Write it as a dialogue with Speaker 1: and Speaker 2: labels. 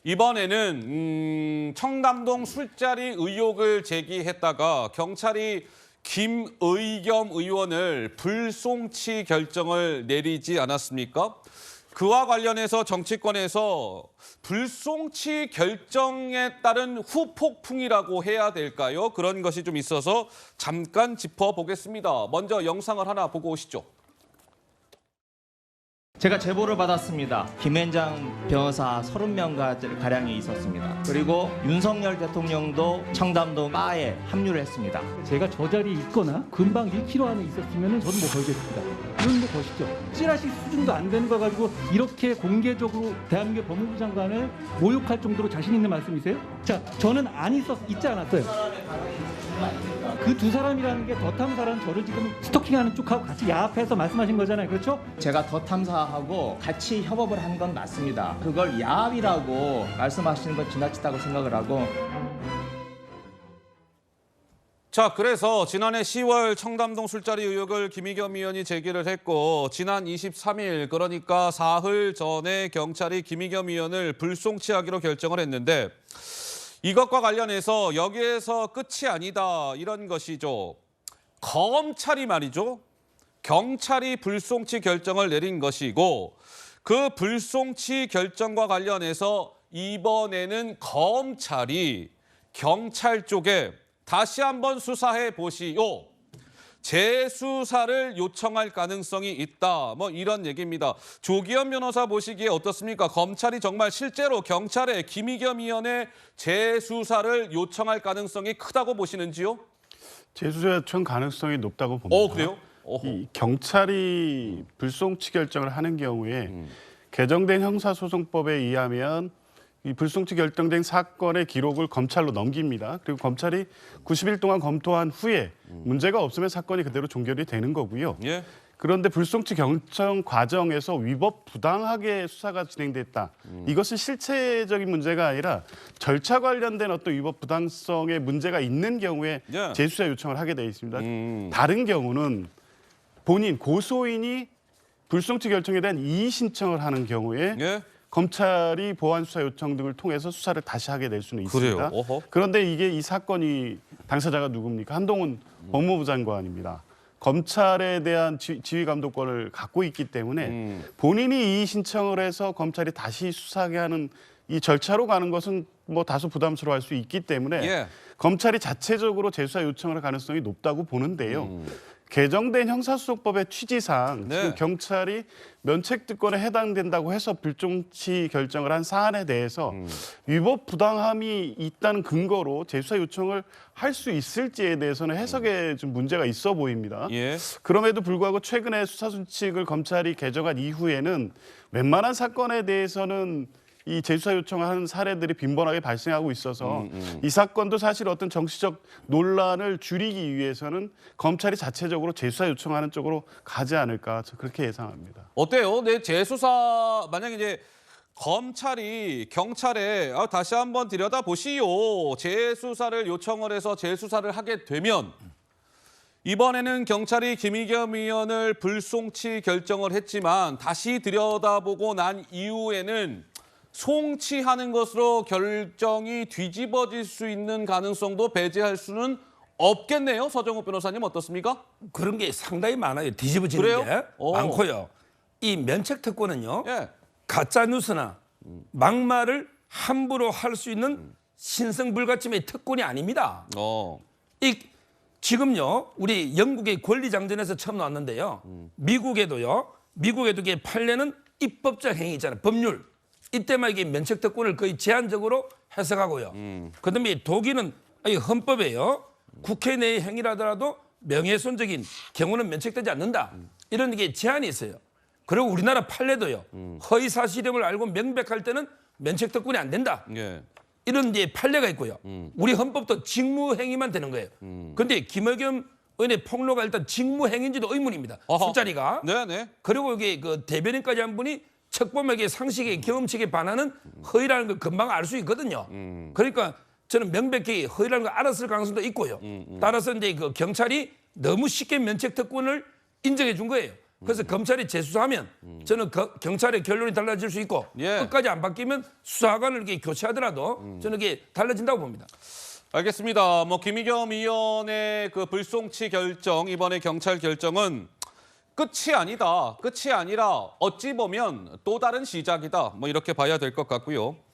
Speaker 1: 이번에는 청담동 술자리 의혹을 제기했다가 경찰이 김의겸 의원을 불송치 결정을 내리지 않았습니까? 그와 관련해서 정치권에서 불송치 결정에 따른 후폭풍이라고 해야 될까요? 그런 것이 좀 있어서 잠깐 짚어보겠습니다. 먼저 영상을 하나 보고 오시죠.
Speaker 2: 제가 제보를 받았습니다. 김앤장 변호사 30명가량이 있었습니다. 그리고 윤석열 대통령도 청담동 바에 합류를 했습니다.
Speaker 3: 제가 저 자리에 있거나 금방 1km 안에 있었으면 저는 뭐 걸겠습니다. 이런 거 것이죠. 찌라시 수준도 안 되는 거 가지고 이렇게 공개적으로 대한민국 법무부 장관을 모욕할 정도로 자신 있는 말씀이세요? 자, 저는 있지 않았어요. 그 두 사람이라는 게 더 탐사라는 저를 지금 스토킹하는 쪽하고 같이 야합해서 말씀하신 거잖아요. 그렇죠?
Speaker 2: 제가 더 탐사하고 같이 협업을 한 건 맞습니다. 그걸 야합이라고 말씀하시는 건 지나치다고 생각을 하고.
Speaker 1: 자, 그래서 지난해 10월 청담동 술자리 의혹을 김의겸 의원이 제기를 했고 지난 23일 그러니까 사흘 전에 경찰이 김의겸 의원을 불송치하기로 결정을 했는데 이것과 관련해서 여기에서 끝이 아니다 이런 것이죠. 검찰이 말이죠. 경찰이 불송치 결정을 내린 것이고 그 불송치 결정과 관련해서 이번에는 검찰이 경찰 쪽에 다시 한번 수사해 보시오. 재수사를 요청할 가능성이 있다. 뭐 이런 얘기입니다. 조기현 변호사 보시기에 어떻습니까? 검찰이 정말 실제로 경찰에 김의겸 의원의 재수사를 요청할 가능성이 크다고 보시는지요?
Speaker 4: 재수사 요청 가능성이 높다고 봅니다.
Speaker 1: 그래요?
Speaker 4: 이 경찰이 불송치 결정을 하는 경우에 개정된 형사소송법에 의하면 이 불송치 결정된 사건의 기록을 검찰로 넘깁니다. 그리고 검찰이 90일 동안 검토한 후에 문제가 없으면 사건이 그대로 종결이 되는 거고요.
Speaker 1: 예.
Speaker 4: 그런데 불송치 결정 과정에서 위법 부당하게 수사가 진행됐다. 이것은 실체적인 문제가 아니라 절차 관련된 어떤 위법 부당성의 문제가 있는 경우에
Speaker 1: 예.
Speaker 4: 재수사 요청을 하게 되어 있습니다. 다른 경우는 본인 고소인이 불송치 결정에 대한 이의 신청을 하는 경우에
Speaker 1: 예.
Speaker 4: 검찰이 보완 수사 요청 등을 통해서 수사를 다시 하게 될 수는 있습니다.
Speaker 1: 그래요? 어허.
Speaker 4: 그런데 이 사건이 당사자가 누굽니까? 한동훈 법무부 장관입니다. 검찰에 대한 지휘 감독권을 갖고 있기 때문에 본인이 이의 신청을 해서 검찰이 다시 수사하게 하는 이 절차로 가는 것은 뭐 다소 부담스러워할 수 있기 때문에
Speaker 1: 예.
Speaker 4: 검찰이 자체적으로 재수사 요청을 할 가능성이 높다고 보는데요. 개정된 형사소송법의 취지상
Speaker 1: 네.
Speaker 4: 지금 경찰이 면책특권에 해당된다고 해서 불송치 결정을 한 사안에 대해서 위법 부당함이 있다는 근거로 재수사 요청을 할 수 있을지에 대해서는 해석에 좀 문제가 있어 보입니다.
Speaker 1: 예.
Speaker 4: 그럼에도 불구하고 최근에 수사순칙을 검찰이 개정한 이후에는 웬만한 사건에 대해서는 이 재수사 요청을 하는 사례들이 빈번하게 발생하고 있어서 이 사건도 사실 어떤 정치적 논란을 줄이기 위해서는 검찰이 자체적으로 재수사 요청하는 쪽으로 가지 않을까 그렇게 예상합니다.
Speaker 1: 어때요? 내 재수사 만약에 이제 검찰이 경찰에 다시 한번 들여다보시오. 재수사를 요청을 해서 재수사를 하게 되면 이번에는 경찰이 김의겸 의원을 불송치 결정을 했지만 다시 들여다보고 난 이후에는 송치하는 것으로 결정이 뒤집어질 수 있는 가능성도 배제할 수는 없겠네요. 서정욱 변호사님 어떻습니까?
Speaker 5: 그런 게 상당히 많아요. 뒤집어지는
Speaker 1: 그래요?
Speaker 5: 게 많고요. 이 면책특권은요.
Speaker 1: 예.
Speaker 5: 가짜 뉴스나 막말을 함부로 할 수 있는 신성불가침의 특권이 아닙니다. 지금요. 우리 영국의 권리장전에서 처음 나왔는데요. 미국에도 이게 판례는 입법적 행위 있잖아요. 법률. 이때만 이게 면책특권을 거의 제한적으로 해석하고요. 그다음에 독일은 헌법에요. 국회 내의 행위라더라도 명예훼손적인 경우는 면책되지 않는다. 이런 게 제한이 있어요. 그리고 우리나라 판례도요. 허위 사실임을 알고 명백할 때는 면책특권이 안 된다.
Speaker 1: 예.
Speaker 5: 이런 이제 판례가 있고요. 우리 헌법도 직무행위만 되는 거예요. 그런데 김의겸 의원의 폭로가 일단 직무행위인지도 의문입니다.
Speaker 1: 어허.
Speaker 5: 술자리가.
Speaker 1: 네네.
Speaker 5: 그리고 여기 그 대변인까지 한 분이 척범에게 상식에 경험칙에 반하는 허위라는 걸 금방 알 수 있거든요. 그러니까 저는 명백히 허위라는 걸 알았을 가능성도 있고요. 따라서 이제 그 경찰이 너무 쉽게 면책특권을 인정해 준 거예요. 그래서 검찰이 재수사하면 저는 경찰의 결론이 달라질 수 있고
Speaker 1: 예.
Speaker 5: 끝까지 안 바뀌면 수사관을 이렇게 교체하더라도 저는 이게 달라진다고 봅니다.
Speaker 1: 알겠습니다. 뭐 김의겸 의원의 그 불송치 결정, 이번에 경찰 결정은 끝이 아니다. 끝이 아니라 어찌 보면 또 다른 시작이다. 뭐 이렇게 봐야 될 것 같고요.